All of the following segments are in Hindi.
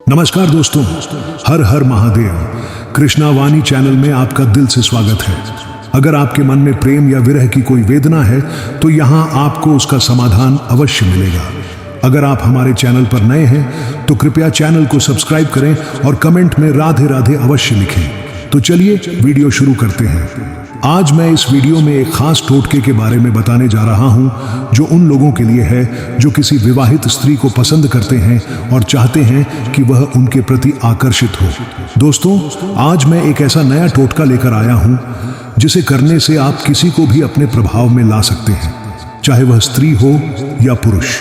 नमस्कार दोस्तों, हर हर महादेव। कृष्णा वाणी चैनल में आपका दिल से स्वागत है। अगर आपके मन में प्रेम या विरह की कोई वेदना है तो यहाँ आपको उसका समाधान अवश्य मिलेगा। अगर आप हमारे चैनल पर नए हैं तो कृपया चैनल को सब्सक्राइब करें और कमेंट में राधे राधे अवश्य लिखें। तो चलिए वीडियो शुरू करते हैं। आज मैं इस वीडियो में एक खास टोटके के बारे में बताने जा रहा हूं जो उन लोगों के लिए है जो किसी विवाहित स्त्री को पसंद करते हैं और चाहते हैं कि वह उनके प्रति आकर्षित हो। दोस्तों, आज मैं एक ऐसा नया टोटका लेकर आया हूं जिसे करने से आप किसी को भी अपने प्रभाव में ला सकते हैं, चाहे वह स्त्री हो या पुरुष।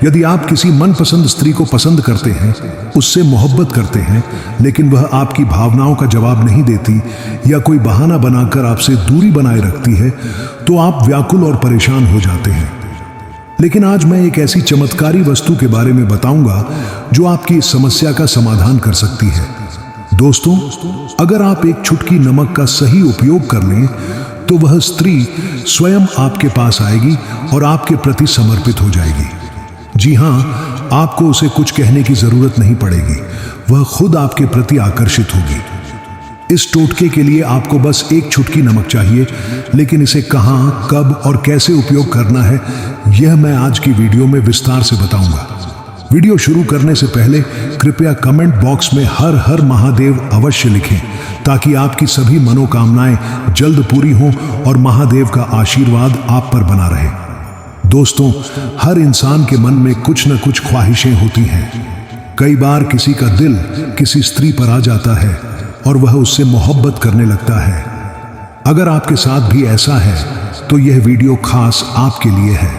यदि आप किसी मनपसंद स्त्री को पसंद करते हैं, उससे मोहब्बत करते हैं, लेकिन वह आपकी भावनाओं का जवाब नहीं देती या कोई बहाना बनाकर आपसे दूरी बनाए रखती है, तो आप व्याकुल और परेशान हो जाते हैं। लेकिन आज मैं एक ऐसी चमत्कारी वस्तु के बारे में बताऊंगा जो आपकी इस समस्या का समाधान कर सकती है। दोस्तों, अगर आप एक चुटकी नमक का सही उपयोग कर लें तो वह स्त्री स्वयं आपके पास आएगी और आपके प्रति समर्पित हो जाएगी। जी हाँ, आपको उसे कुछ कहने की जरूरत नहीं पड़ेगी, वह खुद आपके प्रति आकर्षित होगी। इस टोटके के लिए आपको बस एक चुटकी नमक चाहिए, लेकिन इसे कहाँ, कब और कैसे उपयोग करना है यह मैं आज की वीडियो में विस्तार से बताऊंगा। वीडियो शुरू करने से पहले कृपया कमेंट बॉक्स में हर हर महादेव अवश्य लिखें ताकि आपकी सभी मनोकामनाएं जल्द पूरी हों और महादेव का आशीर्वाद आप पर बना रहे। दोस्तों, हर इंसान के मन में कुछ न कुछ ख्वाहिशें होती हैं। कई बार किसी का दिल किसी स्त्री पर आ जाता है और वह उससे मोहब्बत करने लगता है। अगर आपके साथ भी ऐसा है तो यह वीडियो खास आपके लिए है।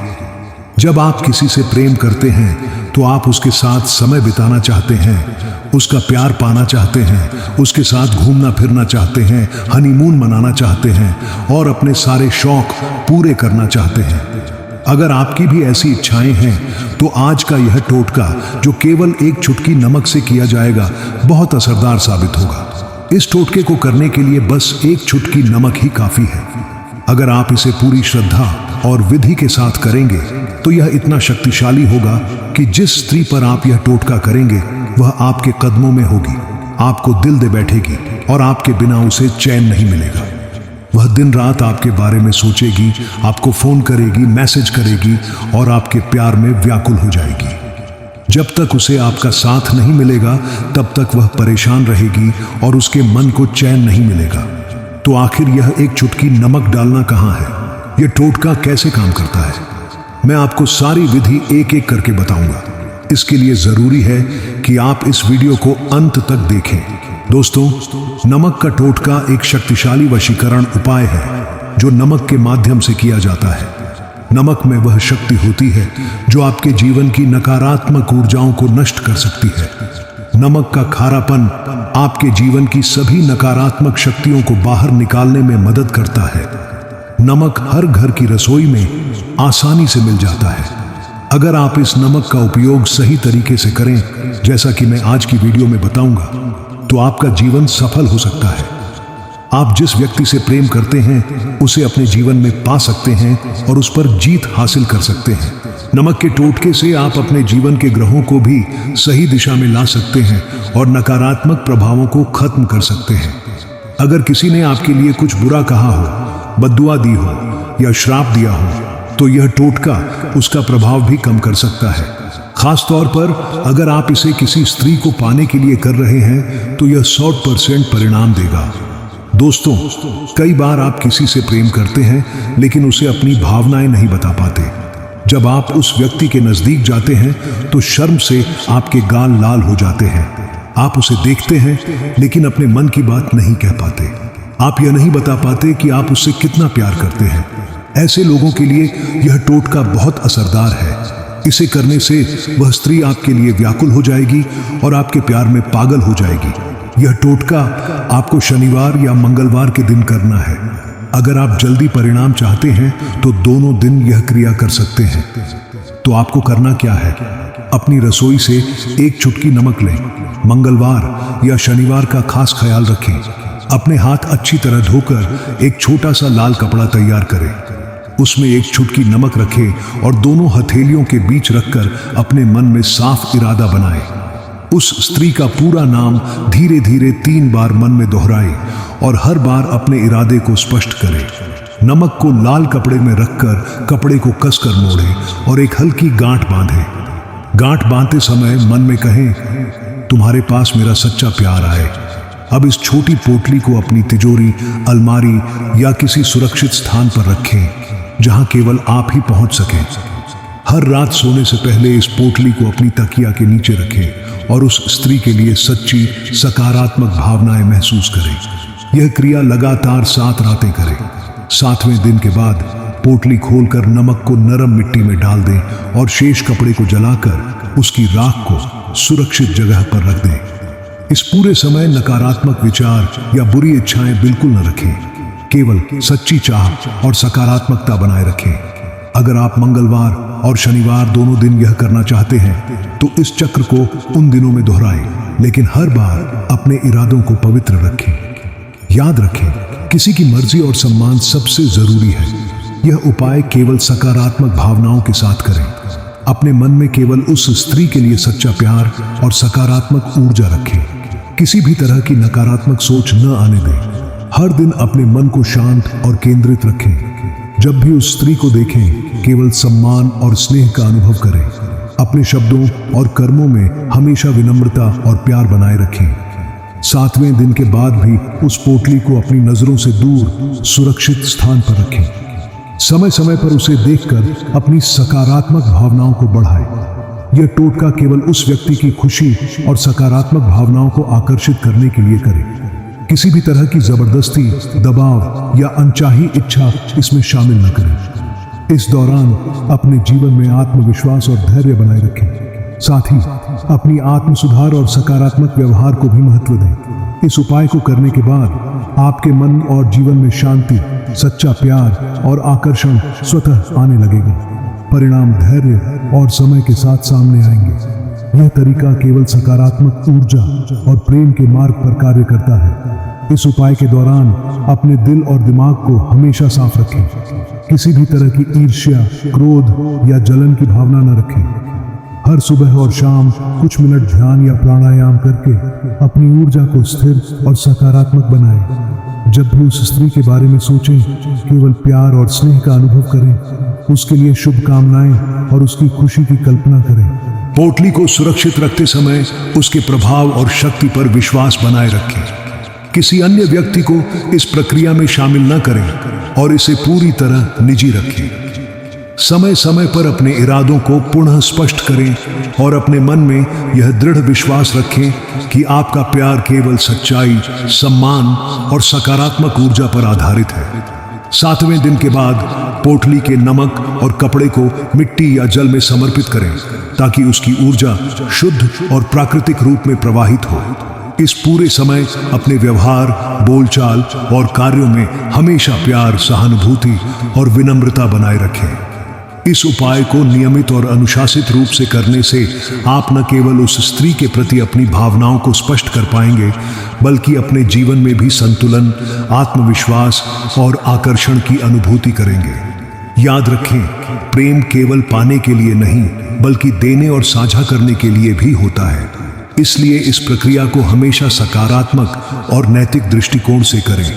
जब आप किसी से प्रेम करते हैं तो आप उसके साथ समय बिताना चाहते हैं, उसका प्यार पाना चाहते हैं, उसके साथ घूमना फिरना चाहते हैं, हनीमून मनाना चाहते हैं और अपने सारे शौक पूरे करना चाहते हैं। अगर आपकी भी ऐसी इच्छाएं हैं तो आज का यह टोटका जो केवल एक चुटकी नमक से किया जाएगा बहुत असरदार साबित होगा। इस टोटके को करने के लिए बस एक चुटकी नमक ही काफी है। अगर आप इसे पूरी श्रद्धा और विधि के साथ करेंगे तो यह इतना शक्तिशाली होगा कि जिस स्त्री पर आप यह टोटका करेंगे वह आपके कदमों में होगी, आपको दिल दे बैठेगी और आपके बिना उसे चैन नहीं मिलेगा। वह दिन रात आपके बारे में सोचेगी, आपको फोन करेगी, मैसेज करेगी और आपके प्यार में व्याकुल हो जाएगी। जब तक उसे आपका साथ नहीं मिलेगा तब तक वह परेशान रहेगी और उसके मन को चैन नहीं मिलेगा। तो आखिर यह एक चुटकी नमक डालना कहाँ है? यह टोटका कैसे काम करता है? मैं आपको सारी विधि एक एक करके बताऊंगा। इसके लिए जरूरी है कि आप इस वीडियो को अंत तक देखें। दोस्तों, नमक का टोटका एक शक्तिशाली वशीकरण उपाय है जो नमक के माध्यम से किया जाता है। नमक में वह शक्ति होती है जो आपके जीवन की नकारात्मक ऊर्जाओं को नष्ट कर सकती है। नमक का खारापन आपके जीवन की सभी नकारात्मक शक्तियों को बाहर निकालने में मदद करता है। नमक हर घर की रसोई में आसानी से मिल जाता है। अगर आप इस नमक का उपयोग सही तरीके से करें, जैसा कि मैं आज की वीडियो में बताऊंगा, तो आपका जीवन सफल हो सकता है। आप जिस व्यक्ति से प्रेम करते हैं उसे अपने जीवन में पा सकते हैं और उस पर जीत हासिल कर सकते हैं। नमक के टोटके से आप अपने जीवन के ग्रहों को भी सही दिशा में ला सकते हैं और नकारात्मक प्रभावों को खत्म कर सकते हैं। अगर किसी ने आपके लिए कुछ बुरा कहा हो, बद्दुआ दी हो या श्राप दिया हो तो यह टोटका उसका प्रभाव भी कम कर सकता है। खास तौर पर अगर आप इसे किसी स्त्री को पाने के लिए कर रहे हैं तो यह 100% परिणाम देगा। दोस्तों, कई बार आप किसी से प्रेम करते हैं लेकिन उसे अपनी भावनाएं नहीं बता पाते। जब आप उस व्यक्ति के नजदीक जाते हैं तो शर्म से आपके गाल लाल हो जाते हैं। आप उसे देखते हैं लेकिन अपने मन की बात नहीं कह पाते। आप यह नहीं बता पाते कि आप उससे कितना प्यार करते हैं। ऐसे लोगों के लिए यह टोटका बहुत असरदार है। इसे करने से वह स्त्री आपके लिए व्याकुल हो जाएगी और आपके प्यार में पागल हो जाएगी। यह टोटका आपको शनिवार या मंगलवार के दिन करना है। अगर आप जल्दी परिणाम चाहते हैं तो दोनों दिन यह क्रिया कर सकते हैं। तो आपको करना क्या है? अपनी रसोई से एक चुटकी नमक लें। मंगलवार या शनिवार का खास ख्याल रखें। अपने हाथ अच्छी तरह धोकर एक छोटा सा लाल कपड़ा तैयार करें। उसमें एक चुटकी नमक रखें और दोनों हथेलियों के बीच रखकर अपने मन में साफ इरादा बनाएं। उस स्त्री का पूरा नाम धीरे धीरे 3 बार मन में दोहराए और हर बार अपने इरादे को स्पष्ट करे। नमक को लाल कपड़े में रखकर कपड़े को कसकर मोड़े और एक हल्की गांठ बांधे। गांठ बांधते समय मन में कहें, तुम्हारे पास मेरा सच्चा प्यार आए। अब इस छोटी पोटली को अपनी तिजोरी, अलमारी या किसी सुरक्षित स्थान पर रखें जहां केवल आप ही पहुंच सकें। हर रात सोने से पहले इस पोटली को अपनी तकिया के नीचे रखें और उस स्त्री के लिए सच्ची सकारात्मक भावनाएं महसूस करें। यह क्रिया लगातार 7 रातें करें। 7वें दिन के बाद पोटली खोलकर नमक को नरम मिट्टी में डाल दें और शेष कपड़े को जलाकर उसकी राख को सुरक्षित जगह पर रख दें। इस पूरे समय नकारात्मक विचार या बुरी इच्छाएं बिल्कुल न रखें, केवल सच्ची चाह और सकारात्मकता बनाए रखें। अगर आप मंगलवार और शनिवार दोनों दिन यह करना चाहते हैं तो इस चक्र को उन दिनों में दोहराएं, लेकिन हर बार अपने इरादों को पवित्र रखें। याद रखें, किसी की मर्जी और सम्मान सबसे जरूरी है। यह उपाय केवल सकारात्मक भावनाओं के साथ करें। अपने मन में केवल उस स्त्री के लिए सच्चा प्यार और सकारात्मक ऊर्जा रखें। किसी भी तरह की नकारात्मक सोच न आने दें। हर दिन अपने मन को शांत और केंद्रित रखें। जब भी उस स्त्री को देखें, केवल सम्मान और स्नेह का अनुभव करें। अपने शब्दों और कर्मों में हमेशा विनम्रता और प्यार बनाए रखें। 7वें दिन के बाद भी उस पोटली को अपनी नजरों से दूर सुरक्षित स्थान पर रखें। समय समय पर उसे देखकर अपनी सकारात्मक भावनाओं को बढ़ाएं। यह टोटका केवल उस व्यक्ति की खुशी और सकारात्मक भावनाओं को आकर्षित करने के लिए करें। किसी भी तरह की जबरदस्ती, दबाव या अनचाही इच्छा इसमें शामिल न करें। इस दौरान अपने जीवन में आत्मविश्वास और धैर्य बनाए रखें। साथ ही अपनी आत्म सुधार और सकारात्मक व्यवहार को भी महत्व दें। इस उपाय को करने के बाद आपके मन और जीवन में शांति, सच्चा प्यार और आकर्षण स्वतः आने लगेगा। परिणाम धैर्य और समय के साथ सामने आएंगे। यह तरीका केवल सकारात्मक ऊर्जा और प्रेम के मार्ग पर कार्य करता है। इस उपाय के दौरान अपने दिल और दिमाग को हमेशा साफ रखें। किसी भी तरह की ईर्ष्या, क्रोध या जलन की भावना न रखें। हर सुबह और शाम कुछ मिनट ध्यान या प्राणायाम करके अपनी ऊर्जा को स्थिर और सकारात्मक बनाएं। जब भी उस स्त्री के बारे में सोचें, केवल प्यार और स्नेह का अनुभव करें। उसके लिए शुभकामनाएं और उसकी खुशी की कल्पना करें। पोटली को सुरक्षित रखते समय उसके प्रभाव और शक्ति पर विश्वास बनाए रखें। किसी अन्य व्यक्ति को इस प्रक्रिया में शामिल न करें और इसे पूरी तरह निजी रखें। समय समय पर अपने इरादों को पुनः स्पष्ट करें और अपने मन में यह दृढ़ विश्वास रखें कि आपका प्यार केवल सच्चाई, सम्मान और सकारात्मक ऊर्जा पर आधारित है। 7वें दिन के बाद पोटली के नमक और कपड़े को मिट्टी या जल में समर्पित करें ताकि उसकी ऊर्जा शुद्ध और प्राकृतिक रूप में प्रवाहित हो। इस पूरे समय अपने व्यवहार, बोलचाल और कार्यों में हमेशा प्यार, सहानुभूति और विनम्रता बनाए रखें। इस उपाय को नियमित और अनुशासित रूप से करने से आप न केवल उस स्त्री के प्रति अपनी भावनाओं को स्पष्ट कर पाएंगे, बल्कि अपने जीवन में भी संतुलन, आत्मविश्वास और आकर्षण की अनुभूति करेंगे। याद रखें, प्रेम केवल पाने के लिए नहीं, बल्कि देने और साझा करने के लिए भी होता है। इसलिए इस प्रक्रिया को हमेशा सकारात्मक और नैतिक दृष्टिकोण से करें।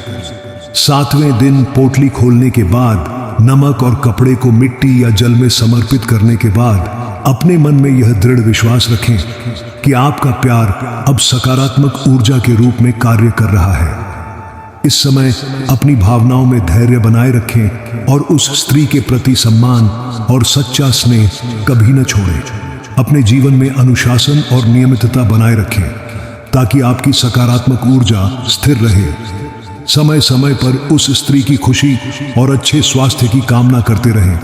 7वें दिन पोटली खोलने के बाद नमक और कपड़े को मिट्टी या जल में समर्पित करने के बाद अपने मन में यह दृढ़ विश्वास रखें कि आपका प्यार अब सकारात्मक ऊर्जा के रूप में कार्य कर रहा है। इस समय अपनी भावनाओं में धैर्य बनाए रखें और उस स्त्री के प्रति सम्मान और सच्चा स्नेह कभी न छोड़ें। अपने जीवन में अनुशासन और नियमितता बनाए रखें ताकि आपकी सकारात्मक ऊर्जा स्थिर रहे। समय समय पर उस स्त्री की खुशी और अच्छे स्वास्थ्य की कामना करते रहें।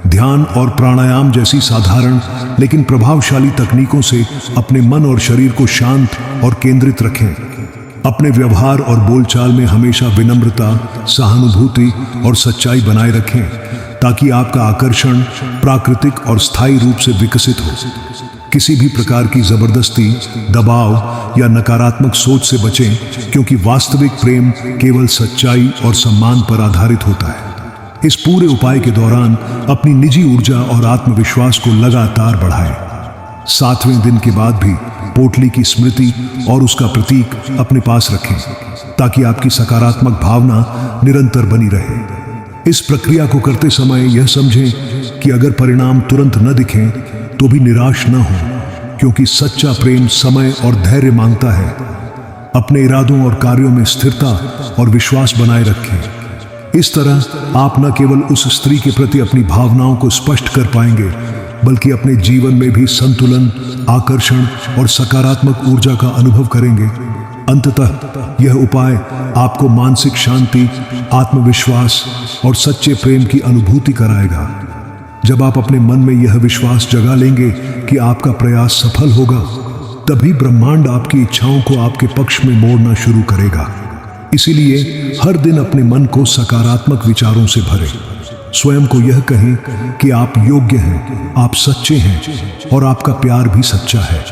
ध्यान और प्राणायाम जैसी साधारण लेकिन प्रभावशाली तकनीकों से अपने मन और शरीर को शांत और केंद्रित रखें। अपने व्यवहार और बोलचाल में हमेशा विनम्रता, सहानुभूति और सच्चाई बनाए रखें ताकि आपका आकर्षण प्राकृतिक और स्थायी रूप से विकसित हो। किसी भी प्रकार की जबरदस्ती, दबाव या नकारात्मक सोच से बचें, क्योंकि वास्तविक प्रेम केवल सच्चाई और सम्मान पर आधारित होता है। इस पूरे उपाय के दौरान अपनी निजी ऊर्जा और आत्मविश्वास को लगातार बढ़ाएं। 7वें दिन के बाद भी पोटली की स्मृति और उसका प्रतीक अपने पास रखें, ताकि आपकी सकारात्मक भावना निरंतर बनी रहे। इस प्रक्रिया को करते समय यह समझें कि अगर परिणाम तुरंत न दिखें तो भी निराश न हो, क्योंकि सच्चा प्रेम समय और धैर्य मांगता है। अपने इरादों और कार्यों में स्थिरता और विश्वास बनाए रखें। इस तरह आप न केवल उस स्त्री के प्रति अपनी भावनाओं को स्पष्ट कर पाएंगे, बल्कि अपने जीवन में भी संतुलन, आकर्षण और सकारात्मक ऊर्जा का अनुभव करेंगे। अंततः यह उपाय आपको मानसिक शांति, आत्मविश्वास और सच्चे प्रेम की अनुभूति कराएगा। जब आप अपने मन में यह विश्वास जगा लेंगे कि आपका प्रयास सफल होगा, तभी ब्रह्मांड आपकी इच्छाओं को आपके पक्ष में मोड़ना शुरू करेगा। इसीलिए हर दिन अपने मन को सकारात्मक विचारों से भरें। स्वयं को यह कहें कि आप योग्य हैं, आप सच्चे हैं और आपका प्यार भी सच्चा है।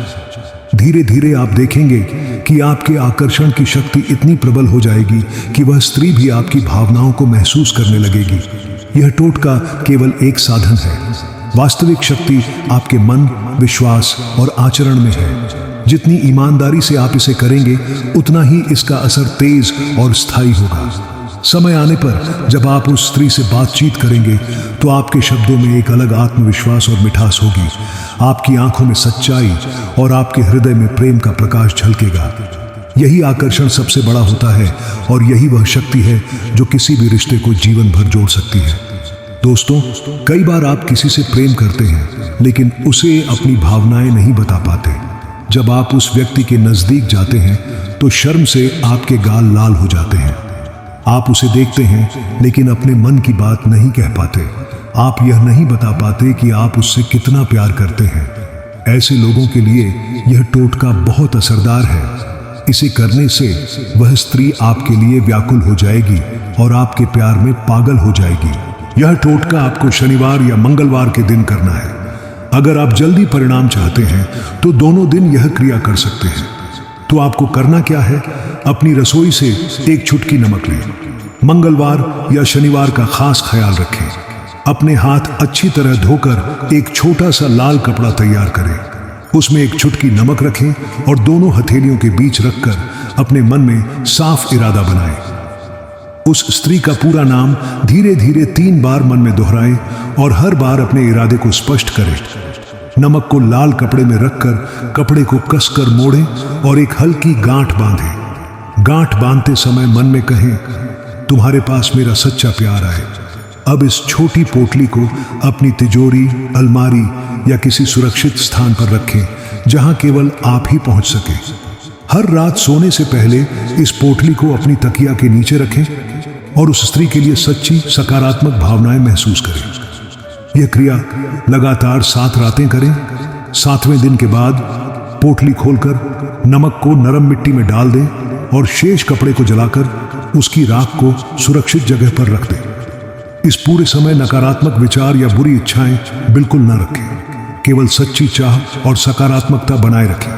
धीरे धीरे आप देखेंगे कि आपके आकर्षण की शक्ति इतनी प्रबल हो जाएगी कि वह स्त्री भी आपकी भावनाओं को महसूस करने लगेगी। यह टोटका केवल एक साधन है। वास्तविक शक्ति आपके मन, विश्वास और आचरण में है। जितनी ईमानदारी से आप इसे करेंगे, उतना ही इसका असर तेज और स्थायी होगा। समय आने पर जब आप उस स्त्री से बातचीत करेंगे, तो आपके शब्दों में एक अलग आत्मविश्वास और मिठास होगी। आपकी आंखों में सच्चाई और आपके हृदय में प्रेम का प्रकाश झलकेगा। यही आकर्षण सबसे बड़ा होता है और यही वह शक्ति है जो किसी भी रिश्ते को जीवन भर जोड़ सकती है। दोस्तों, कई बार आप किसी से प्रेम करते हैं, लेकिन उसे अपनी भावनाएं नहीं बता पाते। जब आप उस व्यक्ति के नजदीक जाते हैं, तो शर्म से आपके गाल लाल हो जाते हैं। आप उसे देखते हैं, लेकिन अपने मन की बात नहीं कह पाते। आप यह नहीं बता पाते कि आप उससे कितना प्यार करते हैं। ऐसे लोगों के लिए यह टोटका बहुत असरदार है। इसे करने से वह स्त्री आपके लिए व्याकुल हो जाएगी और आपके प्यार में पागल हो जाएगी। यह टोटका आपको शनिवार या मंगलवार के दिन करना है। अगर आप जल्दी परिणाम चाहते हैं, तो दोनों दिन यह क्रिया कर सकते हैं। तो आपको करना क्या है? अपनी रसोई से एक चुटकी नमक लें। मंगलवार या शनिवार का खास ख्याल रखें। अपने हाथ अच्छी तरह धोकर एक छोटा सा लाल कपड़ा तैयार करें। उसमें एक चुटकी नमक रखें और दोनों हथेलियों के बीच रखकर अपने मन में साफ इरादा बनाएं। उस स्त्री का पूरा नाम धीरे धीरे 3 बार मन में दोहराएं और हर बार अपने इरादे को स्पष्ट करें। नमक को लाल कपड़े में रखकर कपड़े को कसकर मोड़ें और एक हल्की गांठ बांधें। गांठ बांधते समय मन में कहें, तुम्हारे पास मेरा सच्चा प्यार आए। अब इस छोटी पोटली को अपनी तिजोरी, अलमारी या किसी सुरक्षित स्थान पर रखें, जहां केवल आप ही पहुंच सके। हर रात सोने से पहले इस पोटली को अपनी तकिया के नीचे रखें और उस स्त्री के लिए सच्ची सकारात्मक भावनाएं महसूस करें। यह क्रिया लगातार 7 रातें करें। 7वें दिन के बाद पोटली खोलकर नमक को नरम मिट्टी में डाल दें और शेष कपड़े को जलाकर उसकी राख को सुरक्षित जगह पर रख दें। इस पूरे समय नकारात्मक विचार या बुरी इच्छाएं बिल्कुल न रखें। केवल सच्ची चाह और सकारात्मकता बनाए रखें।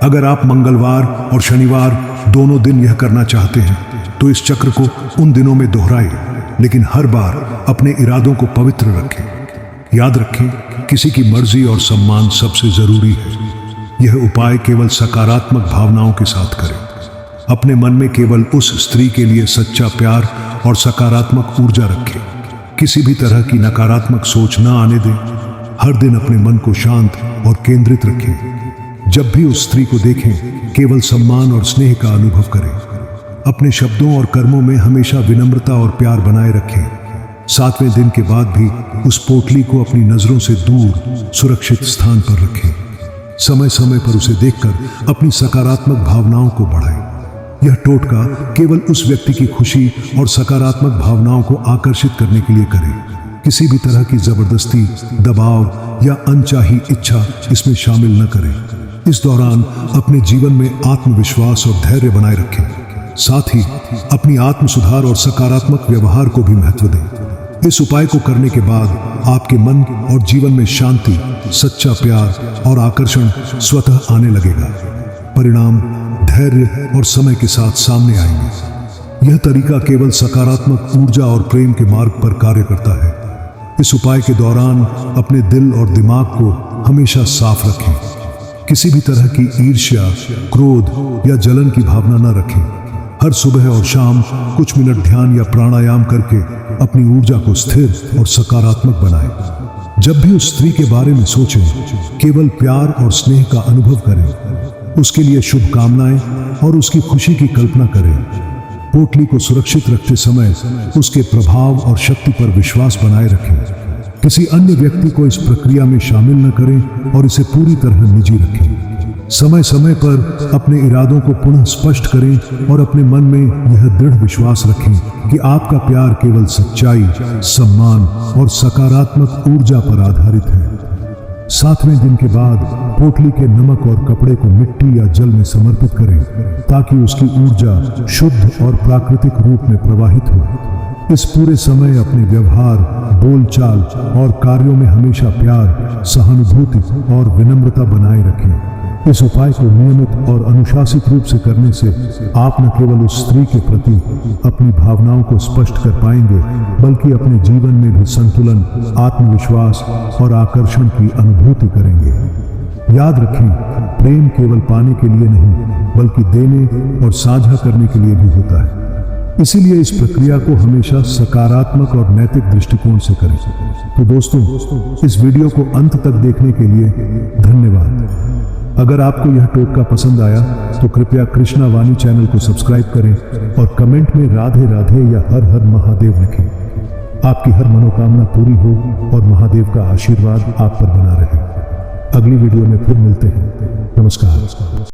अगर आप मंगलवार और शनिवार दोनों दिन यह करना चाहते हैं, तो इस चक्र को उन दिनों में दोहराएं, लेकिन हर बार अपने इरादों को पवित्र रखें। याद रखें, किसी की मर्जी और सम्मान सबसे जरूरी है। यह उपाय केवल सकारात्मक भावनाओं के साथ करें। अपने मन में केवल उस स्त्री के लिए सच्चा प्यार और सकारात्मक ऊर्जा रखें। किसी भी तरह की नकारात्मक सोच न आने दें। हर दिन अपने मन को शांत और केंद्रित रखें। जब भी उस स्त्री को देखें, केवल सम्मान और स्नेह का अनुभव करें। अपने शब्दों और कर्मों में हमेशा विनम्रता और प्यार बनाए रखें। 7वें दिन के बाद भी उस पोटली को अपनी नजरों से दूर सुरक्षित स्थान पर रखें। समय समय पर उसे देखकर अपनी सकारात्मक भावनाओं को बढ़ाएं। यह टोटका केवल उस व्यक्ति की खुशी और सकारात्मक भावनाओं को आकर्षित करने के लिए करें। किसी भी तरह की जबरदस्ती, दबाव या अनचाही इच्छा इसमें शामिल न करें। इस दौरान अपने जीवन में आत्मविश्वास और धैर्य बनाए रखें। साथ ही अपनी आत्म सुधार और सकारात्मक व्यवहार को भी महत्व दें। इस उपाय को करने के बाद आपके मन और जीवन में शांति, सच्चा प्यार और आकर्षण स्वतः आने लगेगा। परिणाम धैर्य और समय के साथ सामने आएंगे। यह तरीका केवल सकारात्मक ऊर्जा और प्रेम के मार्ग पर कार्य करता है। इस उपाय के दौरान अपने दिल और दिमाग को हमेशा साफ रखें। किसी भी तरह की ईर्ष्या, क्रोध या जलन की भावना न रखें। हर सुबह और शाम कुछ मिनट ध्यान या प्राणायाम करके अपनी ऊर्जा को स्थिर और सकारात्मक बनाएं। जब भी उस स्त्री के बारे में सोचें, केवल प्यार और स्नेह का अनुभव करें। उसके लिए शुभकामनाएं और उसकी खुशी की कल्पना करें। पोटली को सुरक्षित रखते समय उसके प्रभाव और शक्ति पर विश्वास बनाए रखें। किसी अन्य व्यक्ति को इस प्रक्रिया में शामिल न करें और इसे पूरी तरह निजी रखें। समय समय पर अपने इरादों को पुनः स्पष्ट करें और अपने मन में यह दृढ़ विश्वास रखें कि आपका प्यार केवल सच्चाई, सम्मान और सकारात्मक ऊर्जा पर आधारित है। 7वें दिन के बाद पोटली के नमक और कपड़े को मिट्टी या जल में समर्पित करें ताकि उसकी ऊर्जा शुद्ध और प्राकृतिक रूप में प्रवाहित हो। इस पूरे समय अपने व्यवहार, बोलचाल और कार्यों में हमेशा प्यार, सहानुभूति और विनम्रता बनाए रखें। इस उपाय को नियमित और अनुशासित रूप से करने से आप न केवल उस स्त्री के प्रति अपनी भावनाओं को स्पष्ट कर पाएंगे, बल्कि अपने जीवन में भी संतुलन, आत्मविश्वास और आकर्षण की अनुभूति करेंगे। याद रखें, प्रेम केवल पाने के लिए नहीं, बल्कि देने और साझा करने के लिए भी होता है। इसीलिए इस प्रक्रिया को हमेशा सकारात्मक और नैतिक दृष्टिकोण से करें। तो दोस्तों, इस वीडियो को अंत तक देखने के लिए धन्यवाद। अगर आपको यह टोटका पसंद आया तो कृपया कृष्णा वाणी चैनल को सब्सक्राइब करें और कमेंट में राधे राधे या हर हर महादेव लिखें। आपकी हर मनोकामना पूरी हो और महादेव का आशीर्वाद आप पर बना रहे। अगली वीडियो में फिर मिलते हैं। नमस्कार।